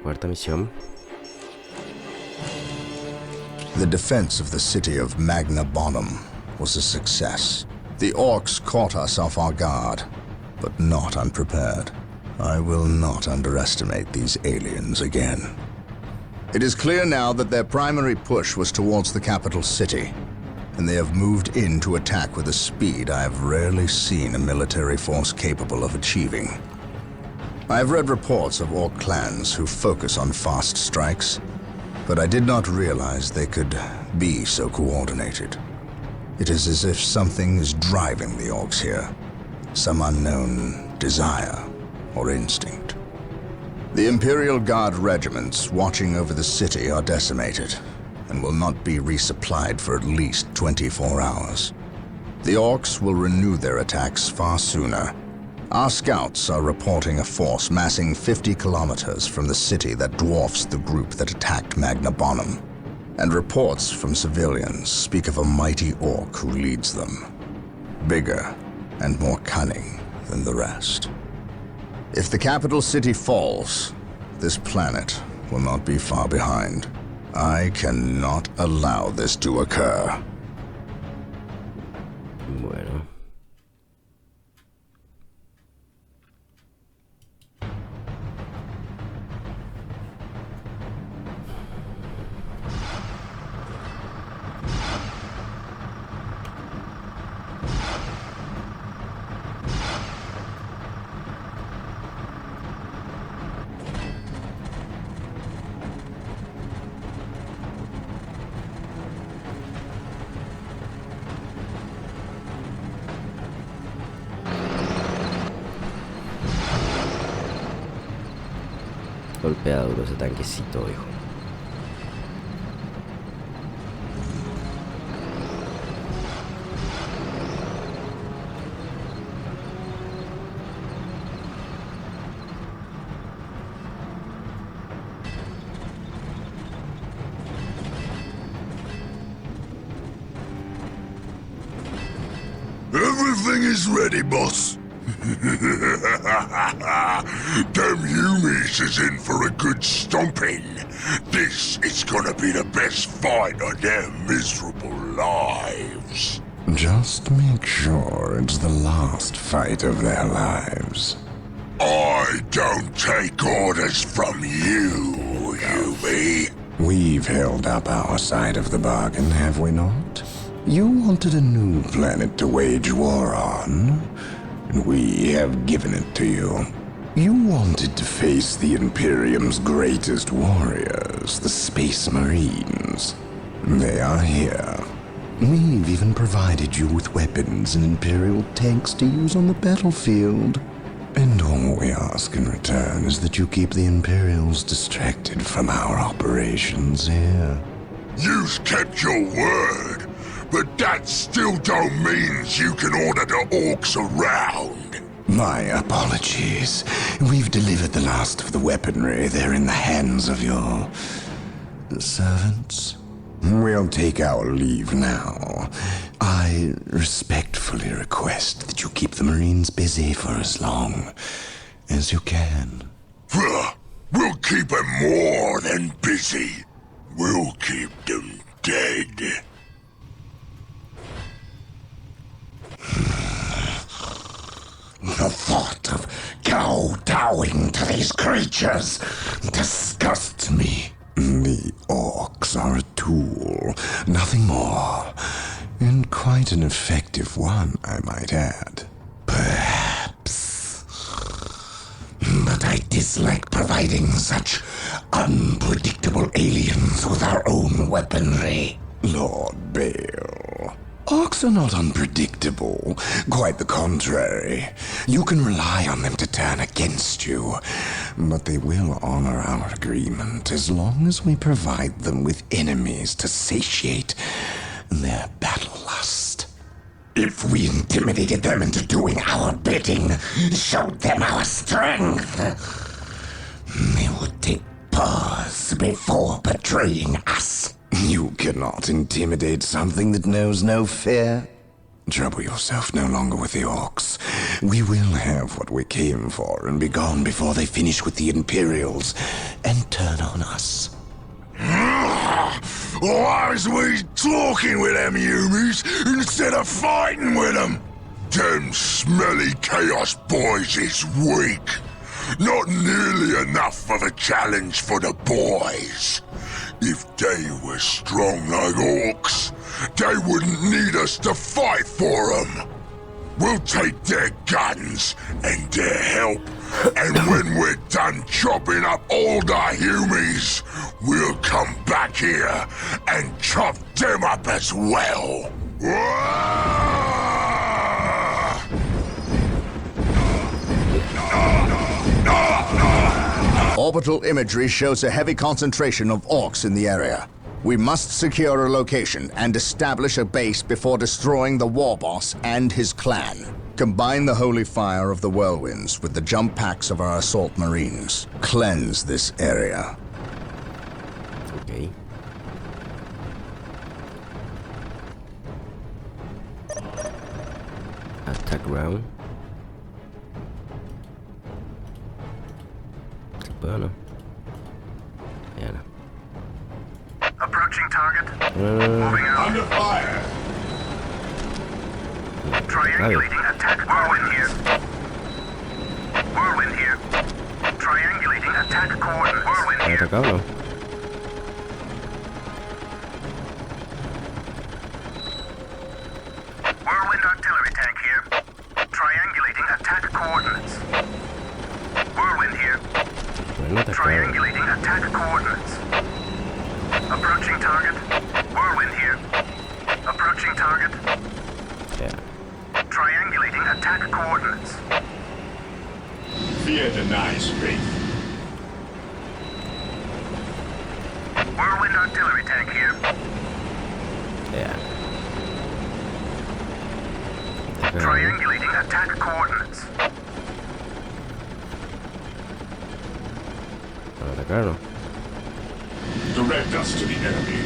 Cuarta misión. The defense of the city of Magna Bonum was a success. The orcs caught us off our guard, but not unprepared. I will not underestimate these aliens again. It is clear now that their primary push was towards the capital city, and they have moved in to attack with a speed I have rarely seen a military force capable of achieving. I have read reports of orc clans who focus on fast strikes, but I did not realize they could be so coordinated. It is as if something is driving the orcs here, some unknown desire or instinct. The Imperial Guard regiments watching over the city are decimated and will not be resupplied for at least 24 hours. The orcs will renew their attacks far sooner. Our scouts are reporting a force massing 50 kilometers from the city that dwarfs the group that attacked Magna Bonum. And reports from civilians speak of a mighty orc who leads them, bigger and more cunning than the rest. If the capital city falls, this planet will not be far behind. I cannot allow this to occur. Bueno. Golpea duro ese tanquecito, hijo. Everything is ready, boss. Damn Humies is in for a good stomping. This is gonna be the best fight of their miserable lives. Just make sure it's the last fight of their lives. I don't take orders from you, Humie. We've held up our side of the bargain, have we not? You wanted a new planet to wage war on, and we have given it to you. You wanted to face the Imperium's greatest warriors, the Space Marines. They are here. We've even provided you with weapons and Imperial tanks to use on the battlefield. And all we ask in return is that you keep the Imperials distracted from our operations here. You've kept your word, but that still don't mean you can order the orcs around. My apologies. We've delivered the last of the weaponry. They're in the hands of your servants. We'll take our leave now. I respectfully request that you keep the Marines busy for as long as you can. We'll keep them more than busy. We'll keep them dead. The thought of kowtowing to these creatures disgusts me. The orcs are a tool, nothing more. And quite an effective one, I might add. Perhaps. But I dislike providing such unpredictable aliens with our own weaponry. Lord Bale. Orcs are not unpredictable. Quite the contrary. You can rely on them to turn against you. But they will honor our agreement as long as we provide them with enemies to satiate their battle lust. If we intimidated them into doing our bidding, showed them our strength, they would take pause before betraying us. You cannot intimidate something that knows no fear. Trouble yourself no longer with the orcs. We will have what we came for and be gone before they finish with the Imperials and turn on us. Why is we talking with them humies instead of fighting with them? Them smelly chaos boys is weak. Not nearly enough of a challenge for the boys. If they were strong like orcs, they wouldn't need us to fight for them. We'll take their guns and their help, and when we're done chopping up all the humies, we'll come back here and chop them up as well. Orbital imagery shows a heavy concentration of orcs in the area. We must secure a location and establish a base before destroying the war boss and his clan. Combine the holy fire of the whirlwinds with the jump packs of our assault marines. Cleanse this area. Ok. Attack round. ¿Se puede o no? Ya no. Approaching target. Moving out. Under fire! Triangulating attack. Whirlwind here. Whirlwind here. Triangulating attack coordinates. Whirlwind ¿Está here. atacado o no? Whirlwind artillery tank here. Triangulating attack coordinates. Whirlwind here. Bueno, atacado. Triangulating attack coordinates. Approaching target. Whirlwind here. Approaching target. Yeah. Triangulating attack coordinates. Fear denies faith. Whirlwind artillery tank here. Yeah. Atacado. Triangulating attack coordinates. ¿Van a atacar o no? Direct us to the enemy.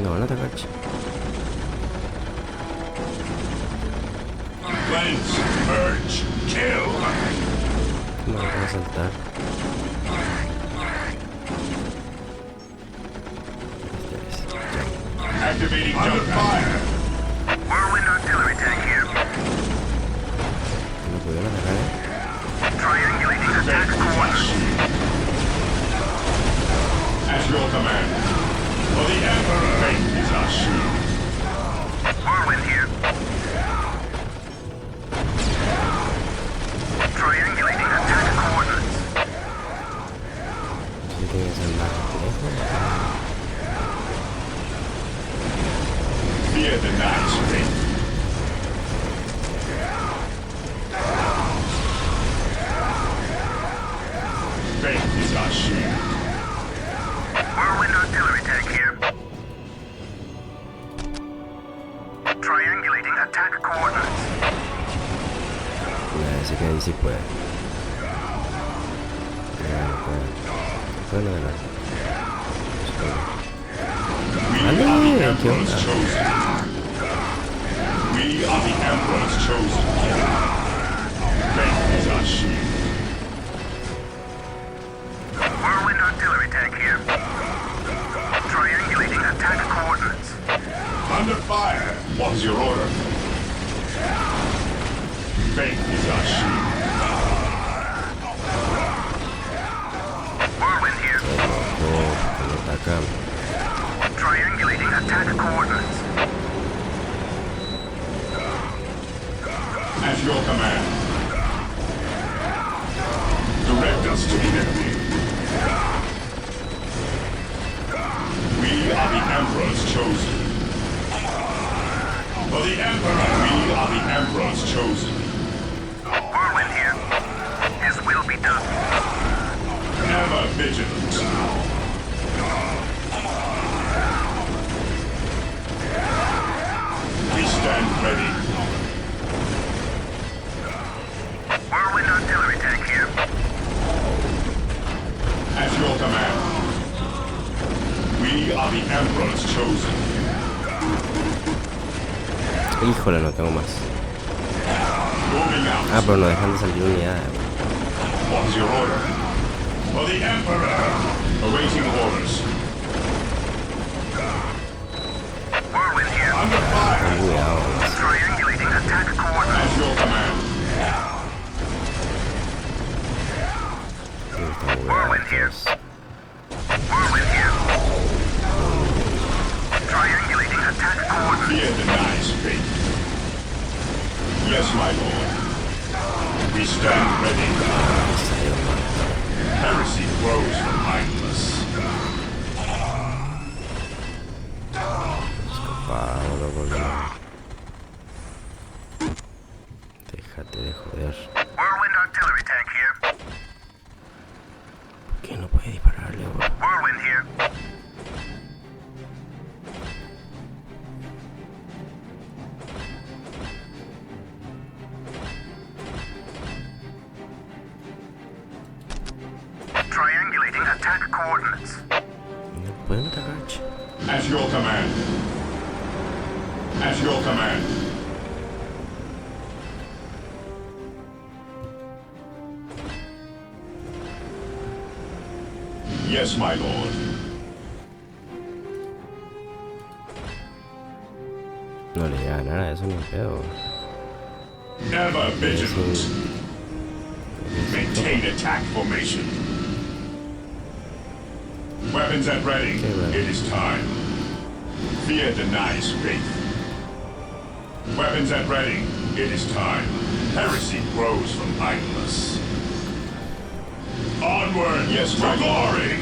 No van a atacar, chico. Cleanse, purge, kill. No van a saltar. Activating jump fire. Whirlwind artillery tank here. No pudieron atacar, Triangulating attack coordinates. At your command. For the Emperor. Faith is our shield. Whirlwind here. Triangulating attack coordinates. Sí, tiene que ser más lejos. Fear denies faith. Faith is our shield. Whirlwind artillery tank here. Triangulating attack coordinates. Mira, ese que ahí sí puede. No puede. Puede adelante. We Vale, are the ¿qué Emperor's onda? chosen. We are the Emperor's chosen. Faith is our shield. Whirlwind artillery tank here. Triangulating attack coordinates. Under fire. What is your order? Faith is our shield. Whirlwind here. No atacan. Triangulating attack coordinates. At your command. Direct us to the enemy. We are the Emperor's chosen. For the Emperor, we are the Emperor's chosen. Whirlwind here. His will be done. Ever vigilant. We stand ready. Whirlwind artillery tank here. At your command. We are the Emperor's chosen. Híjole, no tengo más. Moving out. Ah, pero no dejan de salir unidades. What's your order? For the Emperor. Awaiting orders. Whirlwind here. Under fire. Ten cuidado. Triangulating attack coordinates. As your command. Sí, están bugueados. Whirlwind here. Triangulating attack coordinates. Fear denies faith. Yes, my lord. We stand ready. Salieron mal. Heresy grows from idleness. Escapado, loco, no. Déjate de joder. Whirlwind artillery tank here. ¿Por qué no puede dispararle, bro? Whirlwind here. Triangulating attack coordinates. No pueden atacar, che. At your command. At your command. Yes, my lord. No le llega a ganar a eso ni un pedo. Ever vigilant. Maintain attack formation. Weapons at ready. Okay, well. It is time. Fear denies faith. Weapons at ready. It is time. Heresy grows from idleness. Onward, yes, my glory!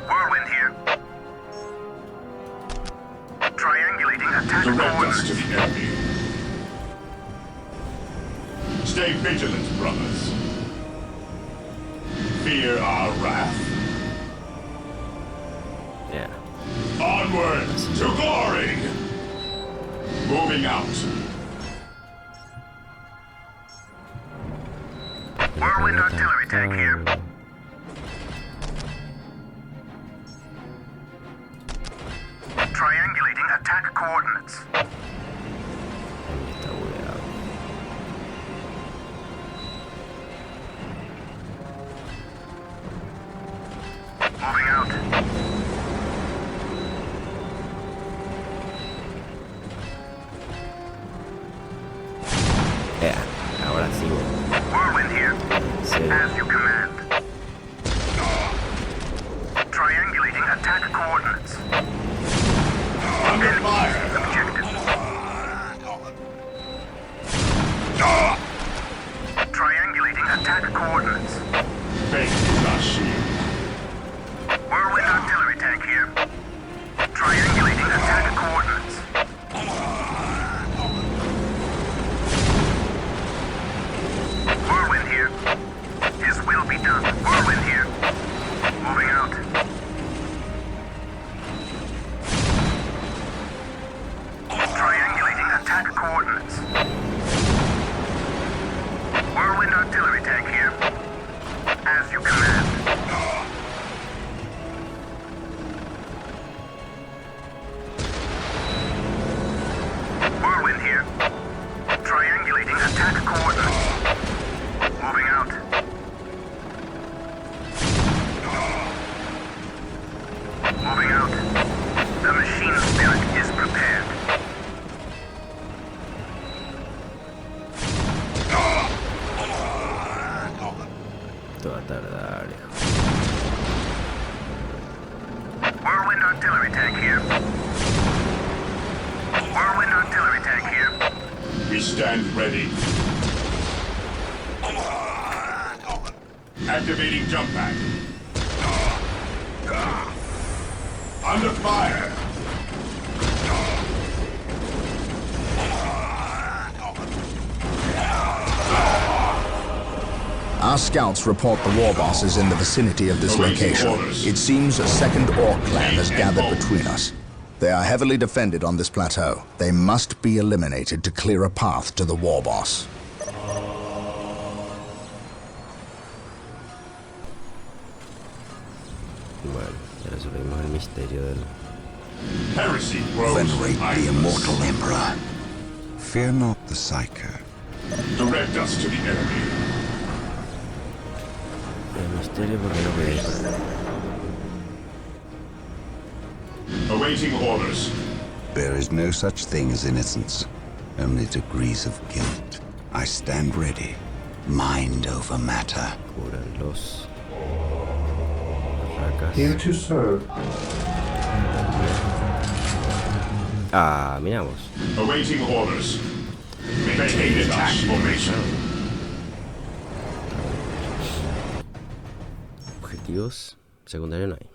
Whirlwind here. Triangulating attack Direct us coordinates. to the enemy. Stay vigilant, brothers. Fear our wrath. Yeah. Onward to glory! Moving out. Whirlwind artillery tank here. Triangulating attack coordinates. Ahí está bugueado. Moving out. Ahora sí, güey. Whirlwind here. Sí. As you command. Triangulating attack coordinates. Under fire! Objective. Triangulating attack coordinates. Faith is our shield. Whirlwind artillery tank here. Triangulating attack coordinates. Whirlwind here. His will be done. Whirlwind here. Moving out. Triangulating attack coordinates. Whirlwind artillery tank here. As you command. Whirlwind here. Triangulating attack coordinates. Moving out. Moving out. The machine spirit is prepared. Esto va a tardar, hijo. Whirlwind artillery tank here. Whirlwind artillery tank here. We stand ready. Activating jump pack. Under fire. Our scouts report the war boss is in the vicinity of this Awaiting location. orders. It seems a second orc clan has gathered between us. They are heavily defended on this plateau. They must be eliminated to clear a path to the war boss. Bueno, ya resolvimos el misterio del Heresy grows. Venerate the immortal Emperor. Fear not the Psyker. Direct us to the enemy. El misterio porque no podía disparar. Awaiting orders. There is no such thing as innocence, only degrees of guilt. I stand ready. Mind over matter. Curan los racas. Here to serve. Ah, miramos. Awaiting orders. Maintain attack formation. Objetivos secundarios no hay.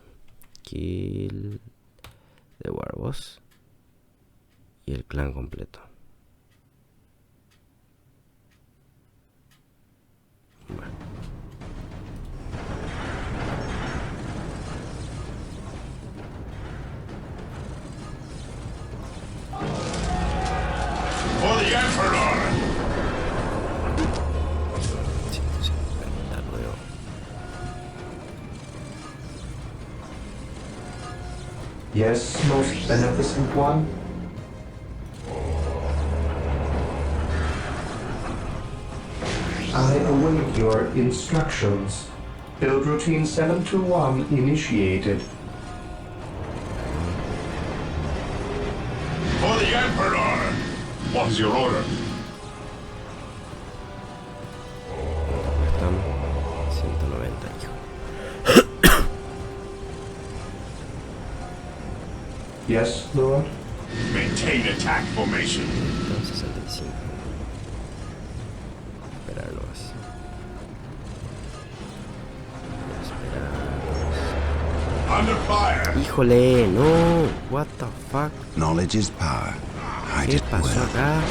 Kill de Warboss y el clan completo. Bueno. For the Emperor! 150 luego. Yes, most beneficent one. I await your instructions. Build routine 721 initiated. For the Emperor! What's your order? Están 190, hijo. Yes, Lord. Maintain attack formation. 165. Esperar nomás. Esperar. Under fire! Híjole, no. What the fuck? Knowledge is power. Hide ¿Qué it pasó well. acá?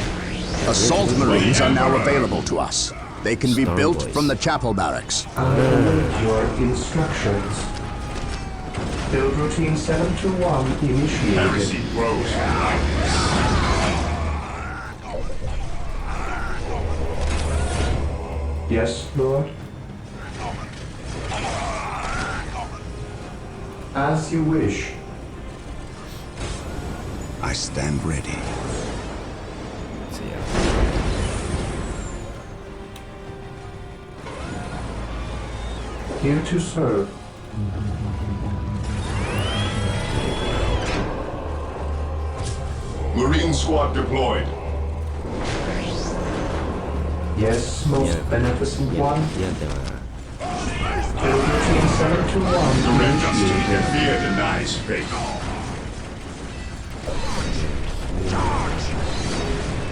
Assault Marines are now available to us. They can be Storm built Boys. from the chapel barracks. I await your instructions. Build routine 721 initiated. Heresy grows. Yes, Lord. As you wish. I stand ready. Sí, ya. Here to serve. Marine squad deployed. Yes, most beneficent one. Ya te va. Build routine 721 Direct us to the initiated. Fear denies faith.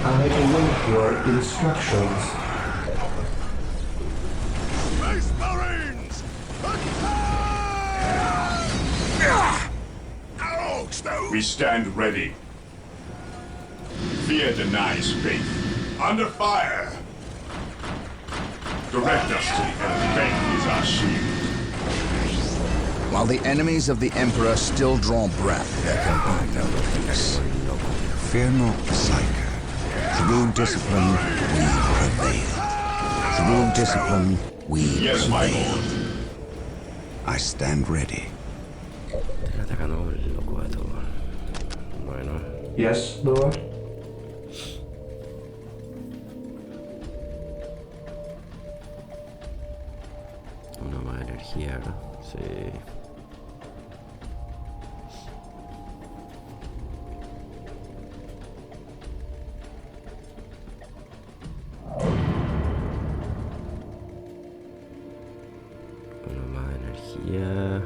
I await your instructions. Space Marines! We stand ready. Fear denies faith. Under fire! Direct us to the enemy. Faith is our shield. While the enemies of the Emperor still draw breath, there can be no peace. Fear not the Psyker. Through discipline, we prevail. Through discipline, we Yes, my prevail. lord. I stand ready. Están atacando como el loco de todo. Bueno. Yes, Lord. Una más energía, ¿no? Sí. Una más energía.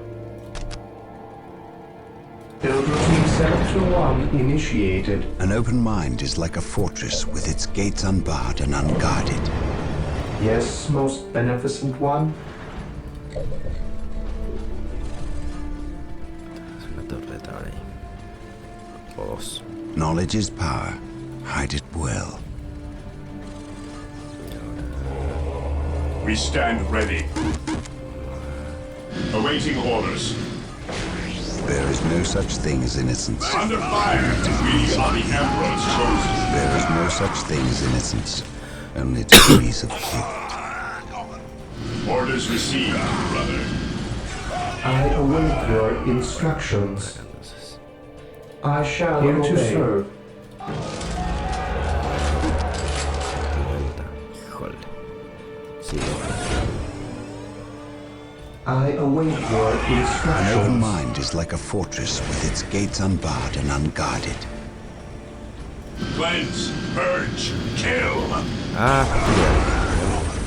Build routine 721 initiated. An open mind is like a fortress with its gates unbarred and unguarded. Yes, most beneficent one. Es una torreta ahora ahí. O dos. Knowledge is power. Hide it well. We stand ready. Awaiting orders. There is no such thing as innocence. Under fire! We are the Emperor's chosen. There is no such thing as innocence. Only degrees of guilt. Orders received, brother. I await your instructions. Entonces. I shall here to serve. 90. Híjole. Sí, I await your An open instructions. mind is like a fortress with its gates unbarred and unguarded. Cleanse, purge, kill. Ah,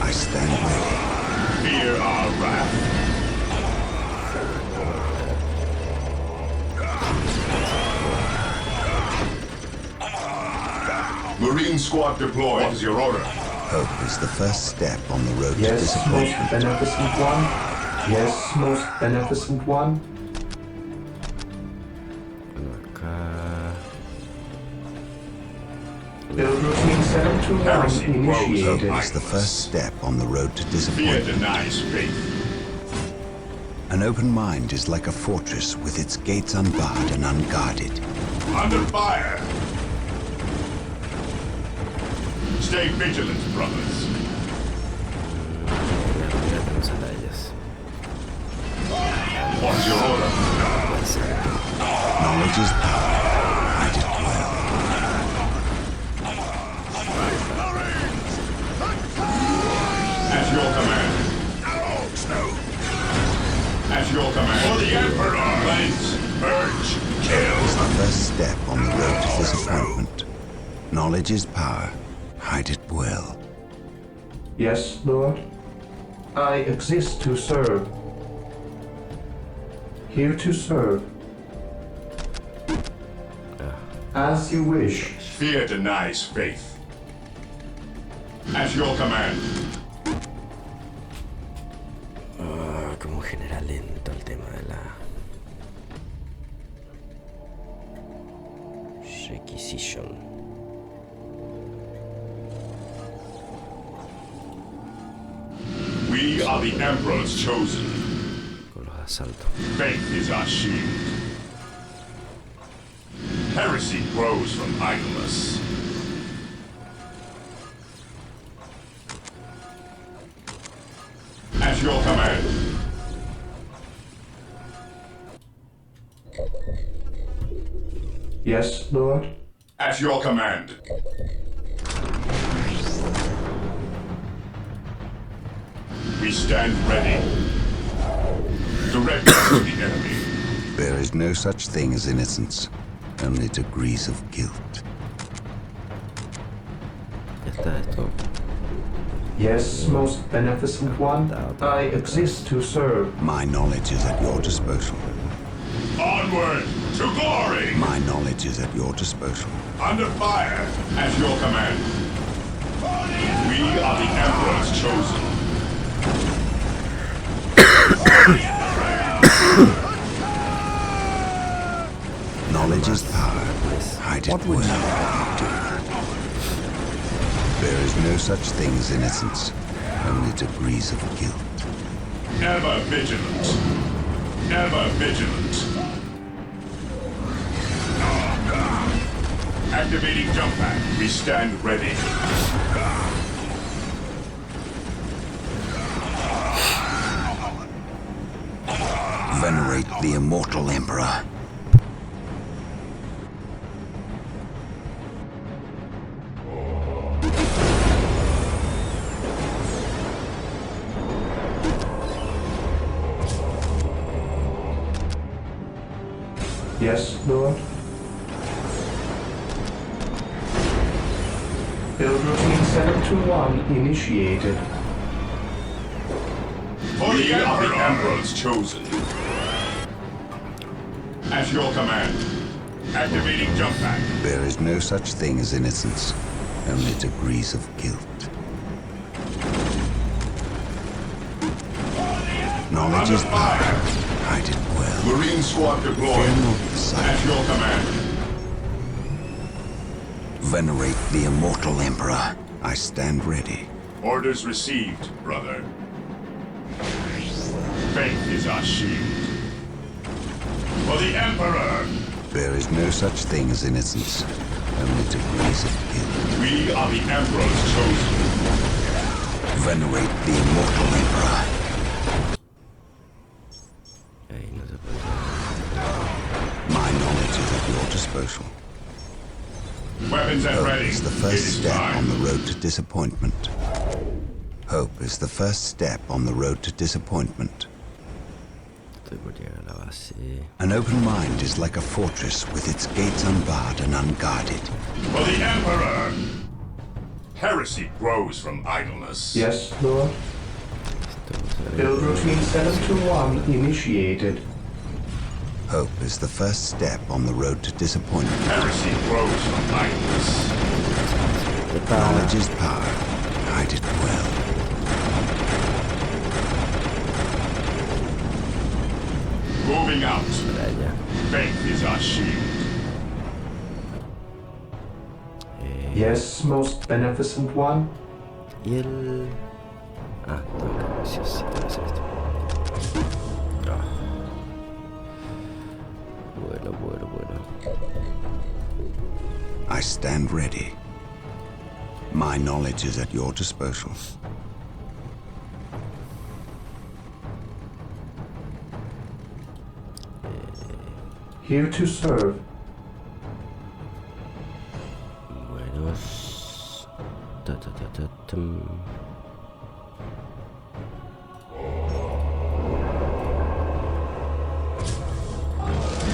I stand ready. Fear our wrath. Marine squad deployed. What is your order? Hope is the first step on the road to Yes, most disappointment. beneficent one. Yes, most beneficent one. acá. Build routine 721 Heresy grows up initiated. It's the first step on the road to Fear disappointment. denies faith. An open mind is like a fortress with its gates unbarred and unguarded. Under fire. Stay vigilant, brothers. Ya tenemos atallas. What's your order? Knowledge is power. Hide it well. At your command. At your command. For the Emperor! Cleanse, purge, kill. It's the first step on the road to disappointment. Knowledge is power. Hide it well. Yes, Lord. I exist to serve. Here to serve. As you wish. Fear denies faith. At your command. Ah, como genera lento el tema de la requisition. We are the Emperor's chosen. Con los de asalto. Faith is our shield. Heresy grows from idleness. At your command. Yes, Lord. At your command. We stand ready. Direct us to the enemy. There is no such thing as innocence, only degrees of guilt. Ya está esto. Yes, most beneficent one. I exist to serve. My knowledge is at your disposal. Onward to glory! My knowledge is at your disposal. Under fire! At your command. We are the Emperor's chosen. Knowledge is power. Hide it well. There is no such thing as innocence, only degrees of guilt. Ever vigilant. Ever vigilant. Activating jump pack. We stand ready. Venerate the immortal Emperor. Yes, Lord. Build routine 721 initiated. For the Emperor's chosen. At your command. Activating jump pack. There is no such thing as innocence, only degrees of guilt. Knowledge is power. Hide it well. Marine squad Fear deployed. not the sight. At your command. Venerate the immortal Emperor. I stand ready. Orders received, brother. Faith is our shield. For the Emperor! There is no such thing as innocence, only degrees of guilt. We are the Emperor's chosen. Venerate the immortal Emperor. Ahí no se puede. My knowledge is at your disposal. disposal. Weapons at Hope ready. is the It first is step on time. the road to disappointment. Hope is the first step on the road to disappointment. Estoy por llegar a la base. An open mind is like a fortress with its gates unbarred and unguarded. For the Emperor! Heresy grows from idleness. Yes, Lord. Build routine 721 initiated. Hope is the first step on the road to disappointment. Heresy grows from idleness. Knowledge is power. Hide it well. Moving out. Para allá. Faith is our shield. Yes, most beneficent one. Y el... Ah, tengo que... Sí, sí, tengo que hacer esto. Ah. Bueno. I stand ready. My knowledge is at your disposal. Here to serve. Bueno. Tum.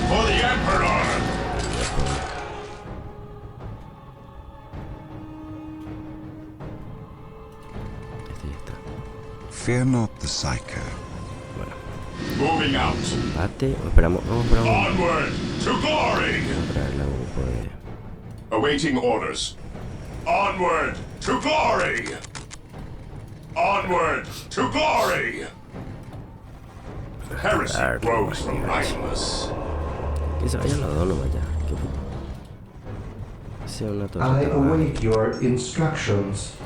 For the Emperor! Este ya está. Fear not the psycho. Bueno. Moving out. Bate. Esperamos. Vamos, esperamos. Onward to glory! Vamos a traerle a un grupo de... Awaiting orders. Onward to glory! Onward to glory! Heresy grows from idleness. Que se vayan los dos nomás ya. Que sea una I torreta. await your instructions.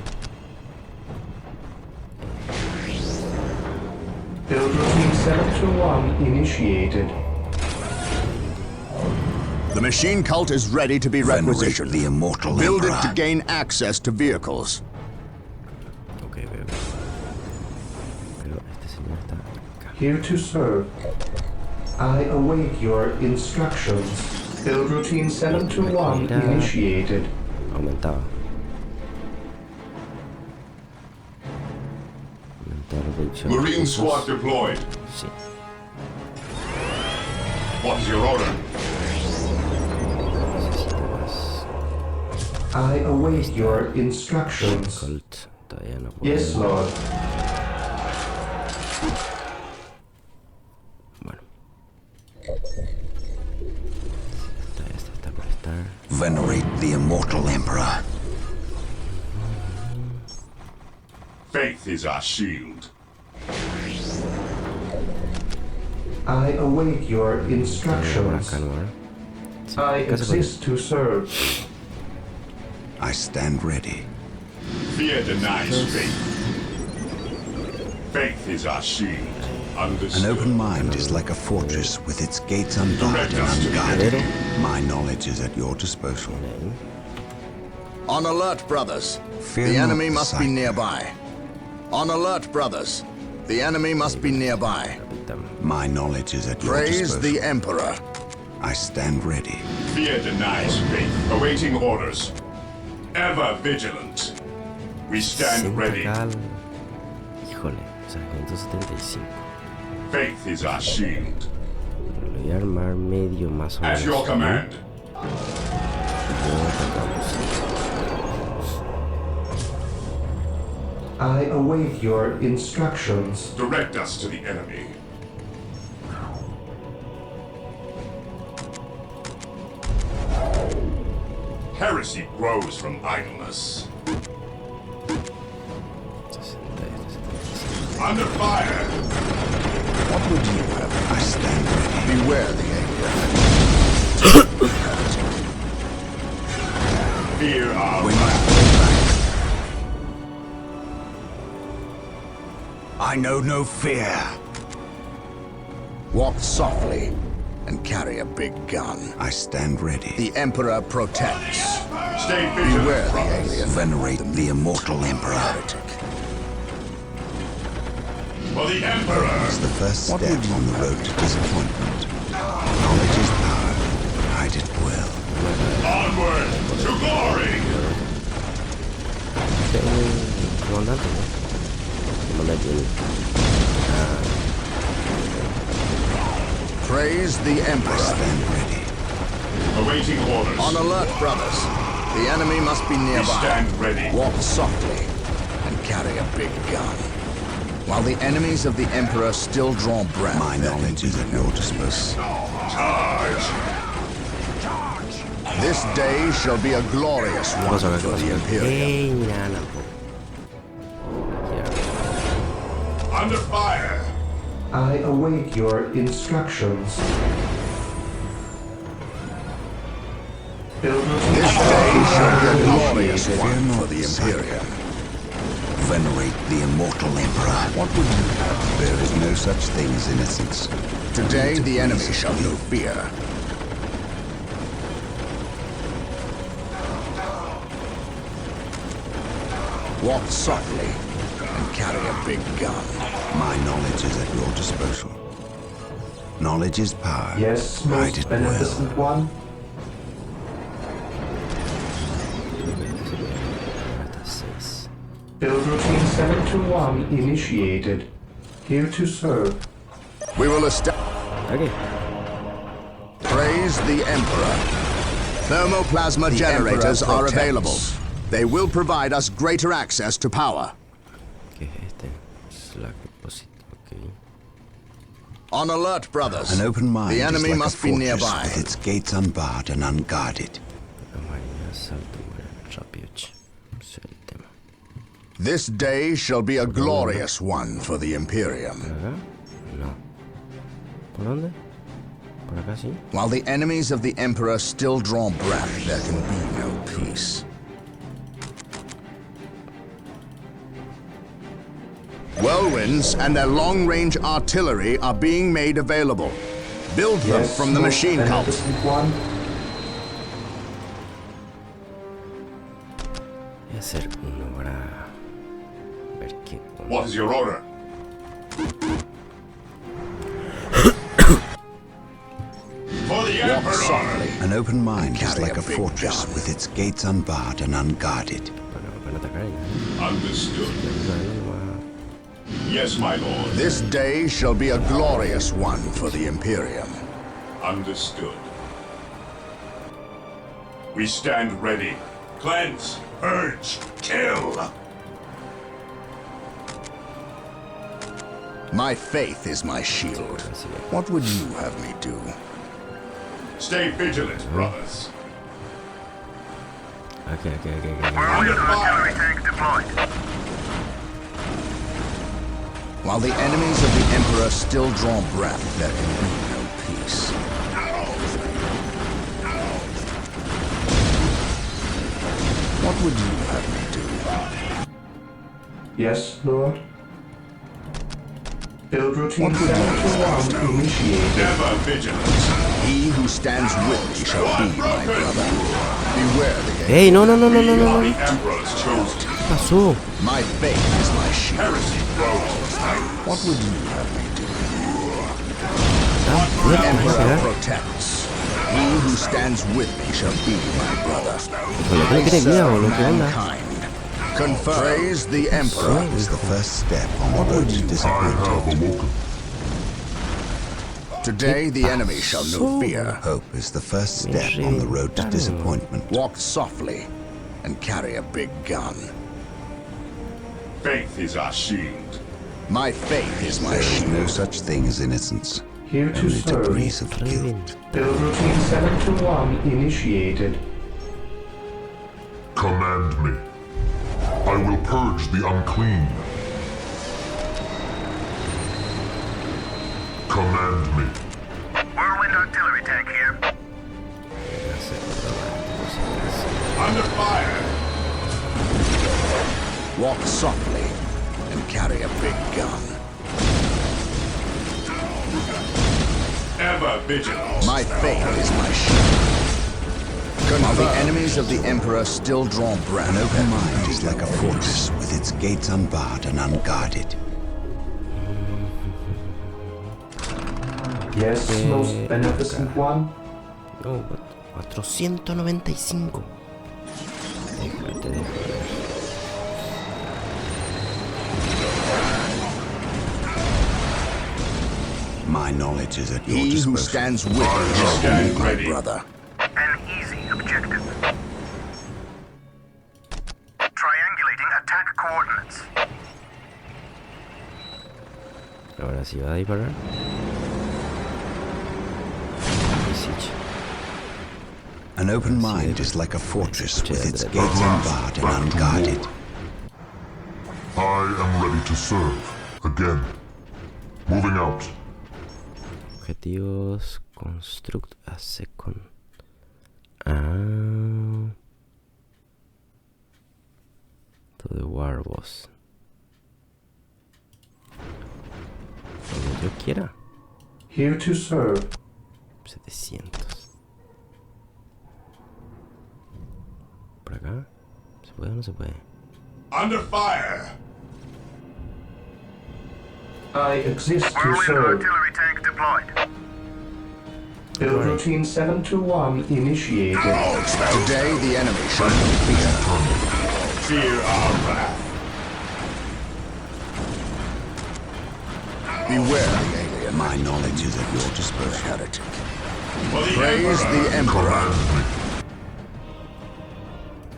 Build routine 721 initiated. The machine cult is ready to be requisitioned. The immortal Build it to gain access to vehicles. Ok. Pero este señor está acá. Here to serve. I await your instructions. Build routine 721 initiated. Aumentaba. Aumentaba la producción. de Marine recursos. squad deployed. Sí. What is your order? Necesito más. I await your instructions. Colt. Todavía no puedo. Yes, Lord. Bueno. Esta está por estar. Venerate the immortal emperor. Faith is our shield. I await your Por instructions. acá no, ¿verdad? Sí, I casi por exist to serve. I stand ready. Fear denies faith. Faith is our shield. An Understood. open mind is like a fortress with its gates unbarred Direct and us to the unguarded. enemy. My knowledge is at your disposal. ahí. On alert, brothers. Fear The not enemy the must be psycho. nearby. On alert, brothers. The enemy must be nearby. Capitán. My knowledge is at your Praise disposal. the Emperor. I stand ready. Fear denies faith. Awaiting orders. Ever vigilant. We stand ready. Acá al- Híjole, sargento 75. Faith is our shield. Lo voy a armar medio más o menos. At your ¿no? command. Y luego atacamos. I await your instructions. Direct us to the enemy. Heresy grows from idleness. 60, Under fire. What would you have? I stand ready. Beware the Emperor. Fear our We wrath. must fall back. I know no fear. Walk softly and carry a big gun. I stand ready. The Emperor protects. Stay vigilant, Beware the brothers. alien. Venerate the immortal emperor. Heretic. For the Emperor. It's the first step on the road to disappointment. Knowledge is power. Hide it well. Onward to glory! Este es un comandante, ¿no? Comandante único. Praise the Emperor. Stand ready. Awaiting orders. On alert, brothers. The enemy must be We nearby. stand ready. Walk softly and carry a big gun. While the enemies of the Emperor still draw breath, My knowledge is at your disposal. Charge! this day shall be a glorious one Cosa for the che Imperium. nana po. Chiaro. Under fire! I await your instructions. Build This day shall be a glorious one for the Imperium. Venerate the immortal Emperor. What would you have? There is no such thing as innocence. Today the enemy shall know fear. Walk softly and carry a big gun. My knowledge is at your disposal. Knowledge is power. Yes, Ride most it beneficent well. one. Build routine 721 initiated. Here to serve. We will establish. Okay. Praise the Emperor. Thermoplasma The generators Emperor are protects. available. They will provide us greater access to power. ¿Qué es este? Slack deposit. Ok. On alert, brothers. An open mind The is enemy like must a be fortress nearby. with its gates unbarred and unguarded. Amarillo, asalto, rápido. Ese es el tema. This day shall be a glorious one for the Imperium. ¿Por acá? No. ¿Por dónde? ¿Por acá sí? While the enemies of the Emperor still draw breath, there can be no peace. Whirlwinds and their long-range artillery are being made available. Build them Yes, from the most machine cult. beneficent one. Voy a hacer uno para ver qué. What is your order? For the Walk Emperor! softly. An open mind is Carry like a a big fortress gun. with its gates unbarred and unguarded. Para atacar ahí. Understood. Yes, my lord. This day shall be a glorious one for the Imperium. Understood. We stand ready. Cleanse, purge, kill! My faith is my shield. What would you have me do? Stay vigilant, brothers. Ok. Under fire! Artillery tanks deployed. While the enemies of the Emperor still draw breath, there can be no peace. What would you have me do? Yes, Lord. Build routine What would you 721 initiated. Ever vigilant. He who stands with me shall be my brother. Beware the ¡Ey! No. We are the Emperor's chosen. ¿Qué pasó? My faith is my shield. Heresy grows. What would you have me do? Tan fuerte, Emperor ¿eh? protects. He who stands with me shall be my brother. Híjole, ¿qué le tiene miedo? ¿Lo que onda? Mankind. Confirm. Praise the Emperor. Is the first step on the road to disappointment. Today the enemy shall know fear. Hope is the first step on the road to disappointment. Walk softly and carry a big gun. Faith is our shield. My faith is my There is shield. no such thing as innocence. Here to Only serve. degrees of guilt. Build routine 721 initiated. Command me. I will purge the unclean. Command me. Whirlwind artillery tank here. Under fire! Walk softly and carry a big gun. Ever vigilant. My faith is my shield. While the enemies of the Emperor still draw breath, An open mind is like a fortress with its gates unbarred and unguarded. Yes, most beneficent one. No, but 495. Déjate de joder. My knowledge is at your He who disposal. stands with me shall be my brother. An easy objective. Triangulating attack coordinates. Ahora sí va a disparar. An open mind is like a fortress with its gates unbarred and unguarded. I am ready to serve. Again. Moving out. Objetivos. Construct a second. Ah. To the war boss. Donde yo quiera. Here to serve. 700. Por acá. ¿Se puede o no se puede? Under fire! I exist to Whirlwind serve. artillery tank deployed. Build routine 721 initiated. Today the enemy shall not fear. Fear our wrath. Beware the alien. My knowledge is at your disposal. Heretic. For the Praise Emperor. the Emperor.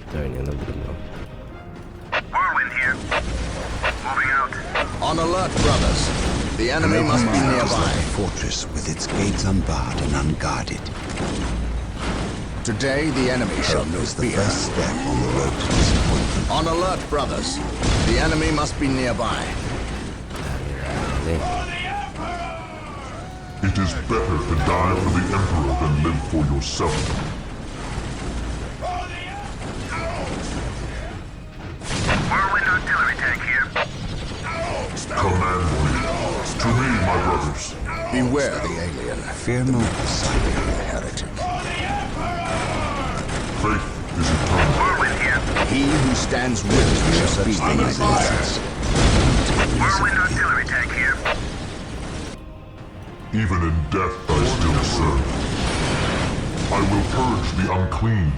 Está viniendo el primero. Whirlwind here. Moving out. On alert, brothers. The enemy must be Is like nearby. a fortress with its gates unbarred and unguarded. Today the enemy shall Hope not is the fear. first step on the road to disappointment. On alert, brothers. The enemy must be nearby. Dale. It is better to die for the Emperor than live for yourself. Whirlwind artillery tank here. Command me. To me, my brothers. Beware the alien. Fear not the sight. Heretic. Faith is eternal. Whirlwind here. He who stands with me shall be my brother. Whirlwind artillery tank here. Even in death I still serve. I will purge the unclean.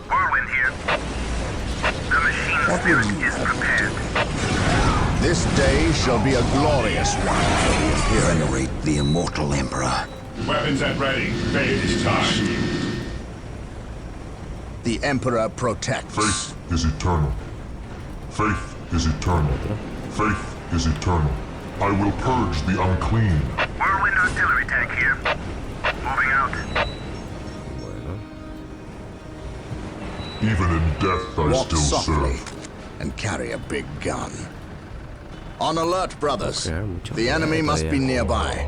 Whirlwind here. The machine spirit is prepared. This day shall be a glorious one for the Imperial. Venerate the immortal Emperor. Weapons at ready. Fate is time. The Emperor protects. Faith is eternal. Faith is eternal. Faith is eternal. I will purge the unclean. Whirlwind artillery tank here. Moving out. Bueno. Even in death I Walk still softly serve. and carry a big gun. On alert, brothers. Okay, mucho The enemy must be todavía. nearby.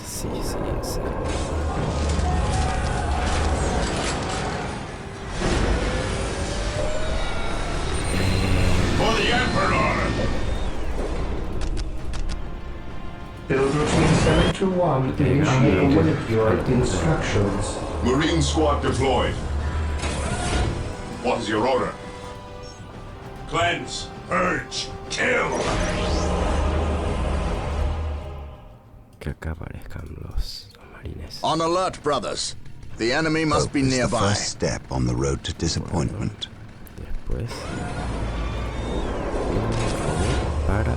Sí, sí, sí. For the Emperor! Build routine 721 initiated. Your instructions. Marine squad deployed. What is your order? Cleanse, purge, kill! Que acá aparezcan los marines. On alert, brothers. The enemy must Hope be is the nearby. first step on the road to disappointment. Después. Para.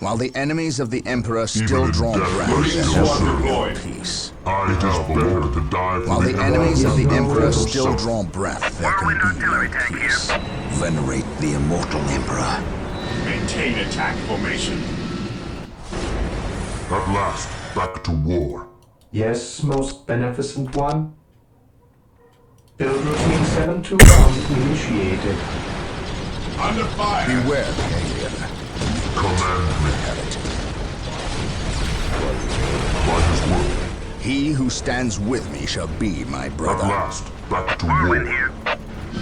While the enemies of the Emperor still Even in draw death I breath, still there will serve. be no peace. It is better to die While for the the enemies of the Emperor than still yourself. draw breath, there can Whirlwind be artillery no tank peace. here. Venerate the immortal Emperor. Maintain attack formation. At last, back to war. Yes, most beneficent one. Build routine 721 initiated. Under fire! Beware the alien. Command me. Heretic. By his word. He who stands with me shall be my At brother. last, back to Whirlwind war. here.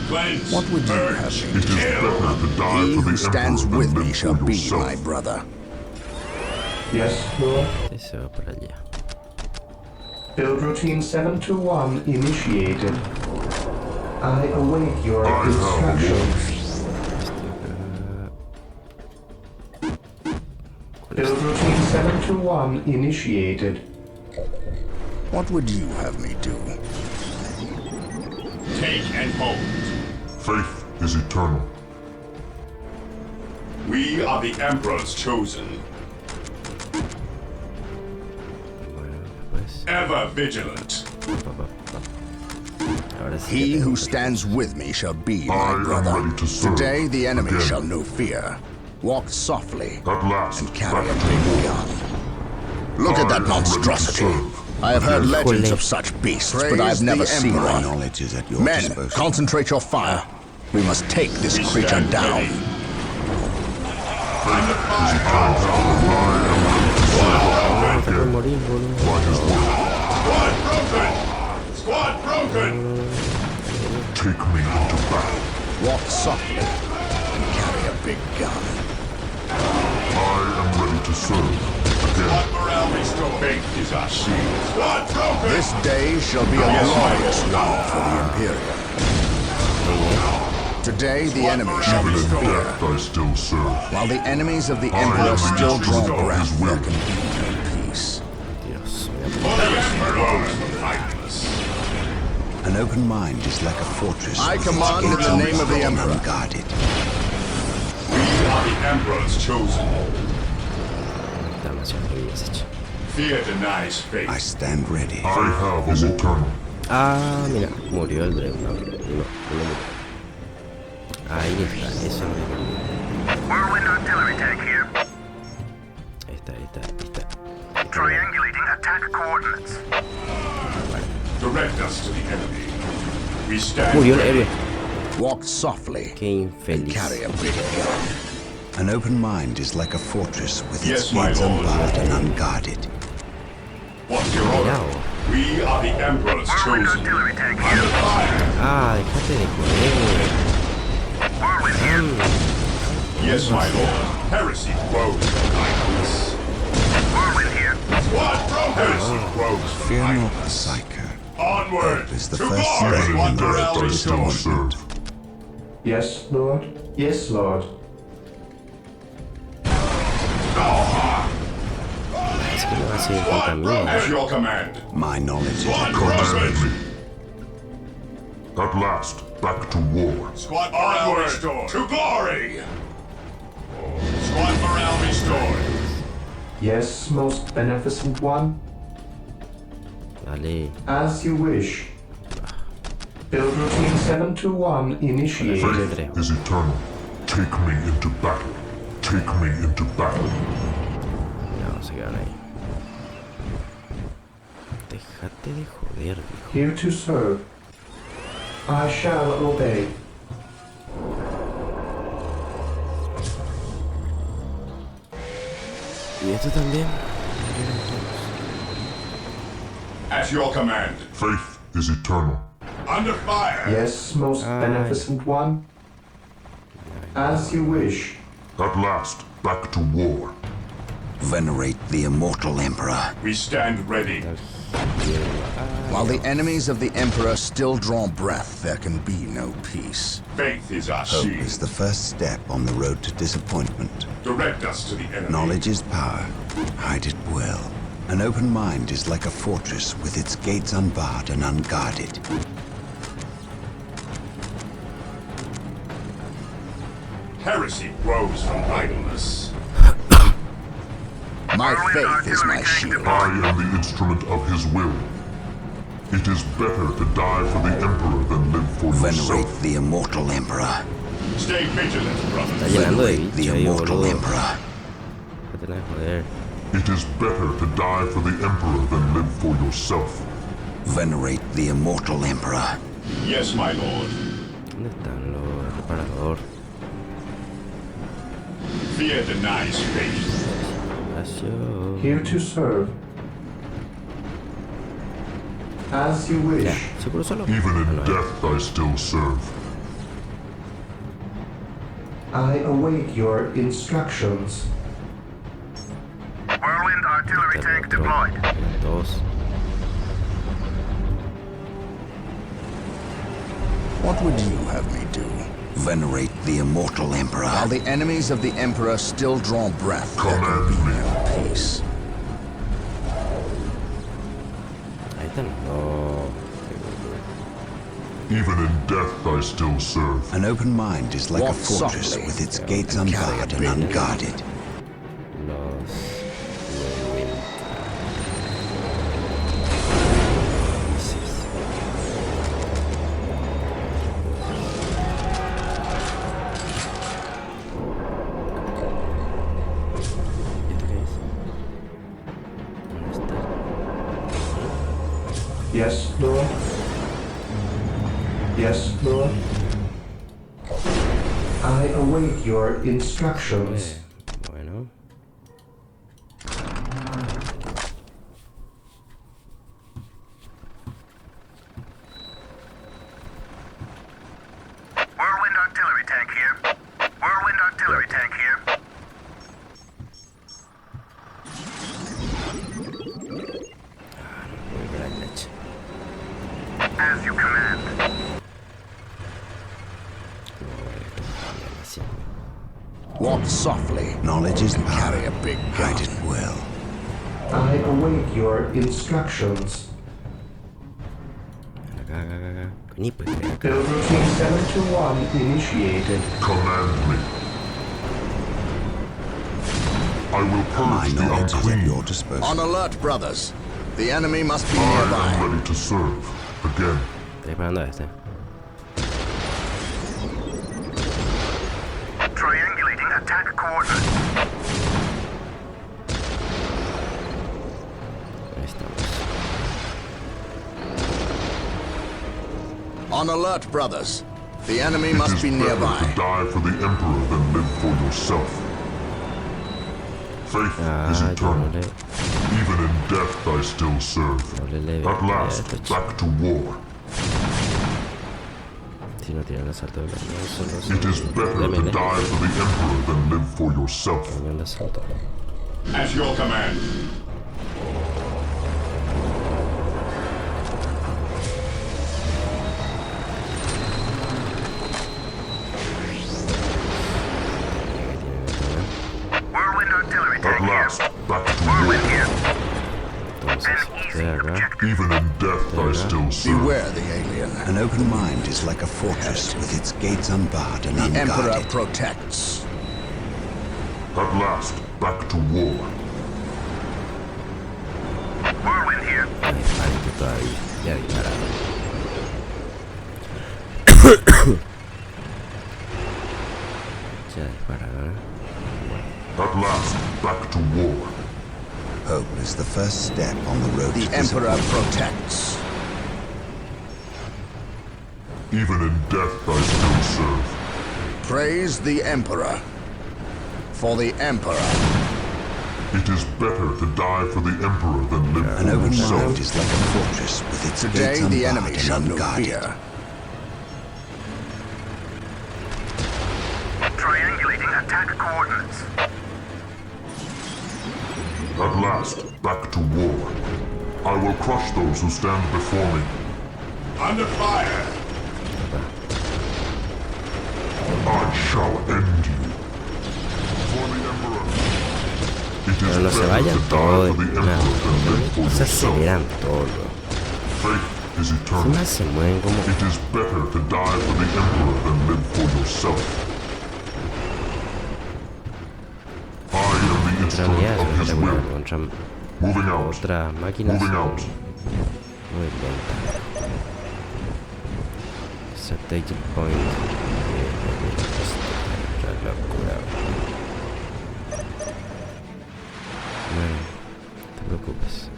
Cleanse, What would you purge, have It me? is better to die He for who the stands Emperor with than me live shall for be yourself. my brother. Yes, Lord. Se va para allá. Build routine 721 initiated. I await your I have instructions. 721 initiated. What would you have me do? Take and hold. Faith is eternal. We are the Emperor's chosen. Bueno, pues. Ever vigilant. Ahora sí. He who stands with me shall be I my am brother. ready to serve. Today the enemy Again. shall know fear. Walk softly At last, and carry a back to big war. gun. Look at I that am ready to monstrosity. serve. I have heard Híjole. legends of such beasts, but I have never seen My one. knowledge is at your Men, disposal. concentrate your fire. We must take this creature down. Te puedes morir, boludo. Squad broken! Squad broken! Take me into battle. Walk softly and carry a big gun. I am ready to serve. Again. Squad morale restored. Faith is our shield. Squad broken! This day shall be a glorious one for the Imperium. Today the enemy shall Even be in fear. death I still serve. While the enemies of the I am Emperor the still draw instrument of breath, his will. there can be no peace. Dios, For the Emperor from Titanus. An open mind is like a fortress. I with its command in gates the name of the unstrung and Emperor. unguarded. We are the Emperor's chosen. Damas, ya me habías hecho. Fear denies faith. I stand ready. I have is eternal. Ah, mira, murió el Drake. No murió. Ahí está, eso es lo que quería. Whirlwind artillery tank here. Ahí está. Triangulating attack coordinates. Direct us to the enemy. We stand Murió el ready. héroe. Walk softly Qué and infeliz. carry a big gun. An open mind is like a fortress with its Yes, my gates lord. unbarred and unguarded. What's your Mira, order? We are the Emperor's Whirlwind chosen. artillery tank Under here. fire. Ah, déjate de joder. Whirlwind here. Yes, my lord. Heresy grows behind us. Whirlwind here. Squad broken. Heresy grows Fear behind not, us. Psycho. Onward. Is the To first glory. step Squad in the morale Death I still restored. serve. Yes, Lord. Yes, Lord. Es que no va a ser contra Squad mí. broken. At your command. My knowledge is Squad at your Command disposal. me. At last, back to war. Squad morale restored. To glory. Squad morale restored. Yes, most beneficent one. Dale. As you wish. Build routine 721 initiated. Faith is eternal. Take me into battle. Take me into battle. No, se quedan ahí. Déjate de joder, viejo. Here to serve. I shall obey. Y esto también. At your command. Faith is eternal. Under fire. Yes, most beneficent one. As you wish. At last, back to war. Venerate the immortal Emperor. We stand ready. While the enemies of the Emperor still draw breath, there can be no peace. Faith is our Hope shield. is the first step on the road to disappointment. Direct us to the enemy. Knowledge is power. Hide it well. An open mind is like a fortress with its gates unbarred and unguarded. Heresy grows from idleness. My faith is my shield. I am the instrument of his will. It is better to die for the Emperor than live for Venerate yourself. the immortal Emperor. Stay vigilant, Está brothers. llenando de Venerate the bicho ahí, immortal boludo. Emperor. Déjate de joder. It is better to die for the Emperor than live for yourself. Venerate the immortal Emperor. Yes, my lord. ¿Dónde están los reparador? Fear denies faith. Espacio. Here to serve. As you Ya, wish. seguro solo. Even in Ah, no, death I still serve. I await your instructions. Whirlwind artillery tank deployed. Dos. What would you have me do? Venerate the immortal Emperor. While the enemies of the Emperor still draw breath, there can be no peace. esta? No. Even in death I still serve. An open mind is like a Walk fortress softly with its and gates carry a unbarred and big unguarded. Los Whirlwind. ¿Y esto qué es? ¿Dónde está? Yes, Lord. Yes, Lord. I await your instructions. Bueno. Whirlwind artillery tank here. Whirlwind artillery tank here. Voy por la derecha. As you command. Walk softly. Knowledge is and power. carry a big Guide gun. it well. I await your instructions. Acá. Ni pues acá. Build routine 721 initiated. Command me. I will My purge the knowledge is at unclean. your disposal. On alert, brothers. The enemy must be I am nearby. ready to serve. Again. Estoy disparando a este. Triangulating attack coordinates. Ahí estamos. On alert, brothers. The enemy It must is be better nearby. to die for the Emperor than live for yourself. Faith is Ah, yo eternal. no le... Even in death I still serve. No le leve At a last, esto, chico. back to war. Si no tiran asalto de cañón, solo It is better to démele. die for the Emperor than live for yourself. Cañón de asalto. At your command. Whirlwind artillery At tank here. last, back to Whirlwind war. here. Entonces, An easy estoy acá. objective. Even in death I still serve. Beware the alien. An open mind is like a fortress with its gates unbarred and The Emperor unguarded. protects. At last, back to war. Whirlwind here. Ay, párate todavía. Ya disparado. Ya disparado, At last, back to war. Hope is the first step on the road The to Emperor visibility. protects. Even in death I still serve. Praise the Emperor. For the Emperor. It is better to die for the Emperor than live An for open yourself. mind is like a fortress with its gates Today the unbarred enemy and shall know unguarded. fear. Triangulating attack coordinates. At last, back to war. I will crush those who stand before me. Under fire. I shall end you. For the Emperor. It is Pero no se better vayan to die todos for the de Emperor una. than live for Se yourself. aceleran todo. Faith is Encima eternal. se mueven como... It is better to die for the Emperor than live for yourself. I am the Otra instrument unidad of his espectacular will. contra Moving out. otras máquinas Moving out. muy lenta. Strategic point. Otra locura. Bueno, no te preocupes.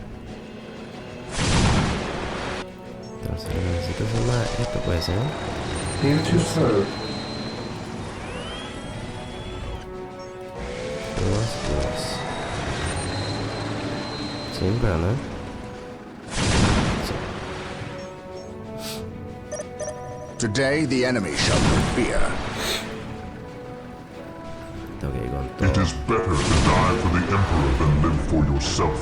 Entonces necesito hacer más. Esto puede ser. Here to serve. Dos. Sí, pero no. Today the enemy shall know fear. Tengo que ir con It todo. is better to die for the Emperor than live for yourself.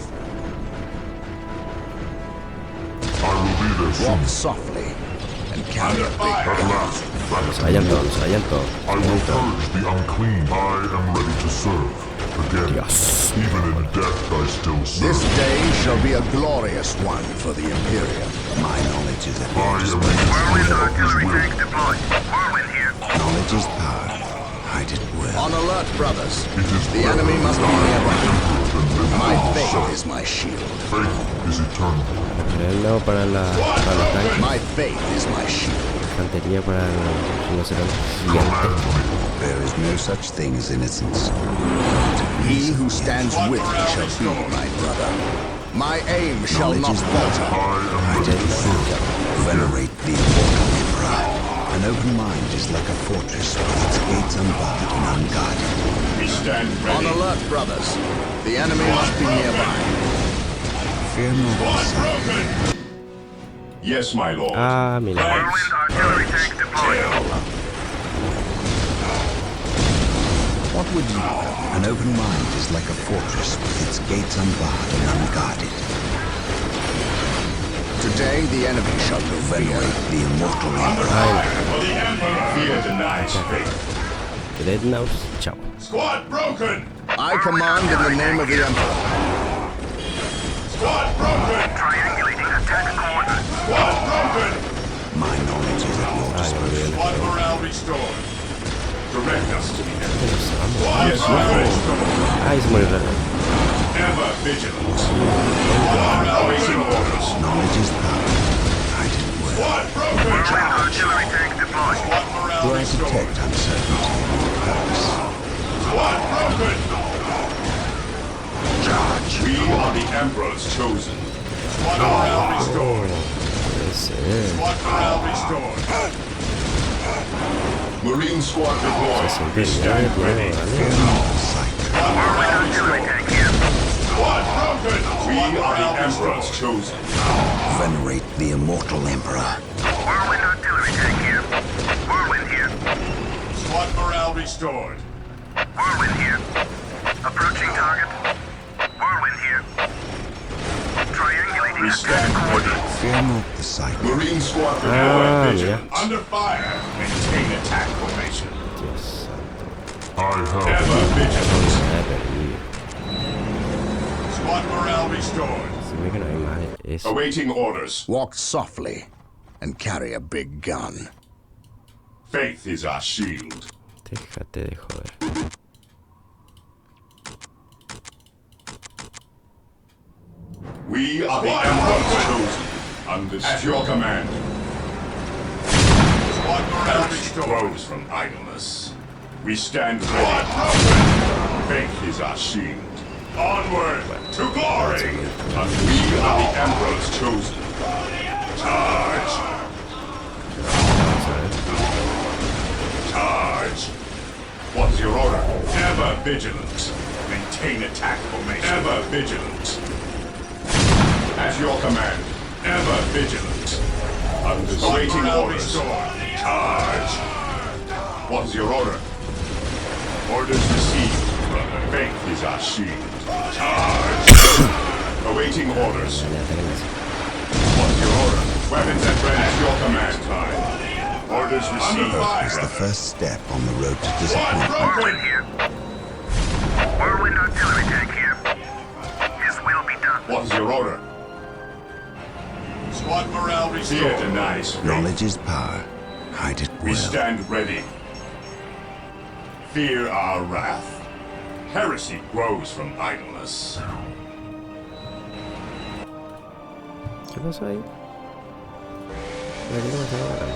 I will be there soon. Walk softly and carry a big At last, back Se to vayan war. todos, se vayan todos. I will purge the unclean. I am ready to serve. Again, Dios. even in death I still serve. This day shall be a glorious one for the Imperium. My knowledge is at I your am disposal. Whirlwind artillery tank deployed. Whirlwind here. Knowledge is power. Hide it well. On alert, brothers. It is The enemy must be nearby. My faith faith is my shield. is eternal. Ponerlo para los tanques. My faith is my shield. Infantería para los rinocerontes gigantes. There is no such thing as innocence. He who stands with me shall be my brother. My aim shall not Knowledge is falter. Hide it well. Venerate the immortal emperor. An open mind is like a fortress with its gates unbarred and unguarded. We stand On ready. alert, brothers. The enemy must be nearby. Fear not the sight. Broken! Yes, my lord. Ah, mira. Whirlwind artillery tank deployed. What would you? An open mind is like a fortress with its gates unbarred and unguarded. Today the enemy shall go Venerate the immortal emperor. For the Emperor! Fear denies faith. Dreadnoughts, chao. Squad broken! I command in the name of the Emperor. Squad broken! Triangulating attack coordinates. Squad broken! My knowledge is at your disposal. Squad morale restored. Direct us to the enemy. Yes, Yes, my lord. ah, es muy raro. Ever vigilant. Squad morale waiting orders. Knowledge is power. Hide it well. Squad broken! Whirlwind artillery tank deployed. Squad morale Do I restored. detect uncertainty? Purpose. Squad broken! Charge! We are the Emperor's chosen. Squad morale restored. Puede ser. Squad morale restored. Marine squad deployed. 69, ready. ¿vale? Whirlwind artillery tank here. Squad broken! We are the Emperor's chosen. Venerate the immortal emperor. Whirlwind artillery tank here. Whirlwind here. Squad morale restored. Whirlwind here. Approaching target. Whirlwind here. Triangulating We attack stand ready. coordinates. Fear not the sight. Marine squad Ah, deployed. Vigilant. mira. Under fire. Maintain attack formation. Dios santo. I have Ever vigilant. Me he perdido. Squad morale restored. Se ve que no hay más de eso. Awaiting orders. Walk softly and carry a big gun. Faith is our shield. Déjate de joder. We are the Emperor's chosen. Understood. At your command. Squad morale restored from idleness. We stand ready. Faith is our shield. Onward to glory. And we are the Emperor's chosen. Charge. Charge. What's your order? Ever vigilant. Maintain attack formation. Ever vigilant. At your command. Ever vigilant. Awaiting orders. Charge. What's your order? Orders received, brother. Faith is our shield. Charge. Awaiting orders. What's your order? Weapons at ready. At your command. Time. Orders received. Is the first step on the road to Squad disappointment. broken. Whirlwind here. Whirlwind artillery tank here. His will be done. What's your order? Squad morale restored. Fear denies faith. Knowledge is power. Hide it We well. stand ready. Fear our wrath. Heresy grows from idleness. ¿Qué pasó ahí? ¿Qué le pasó ahora?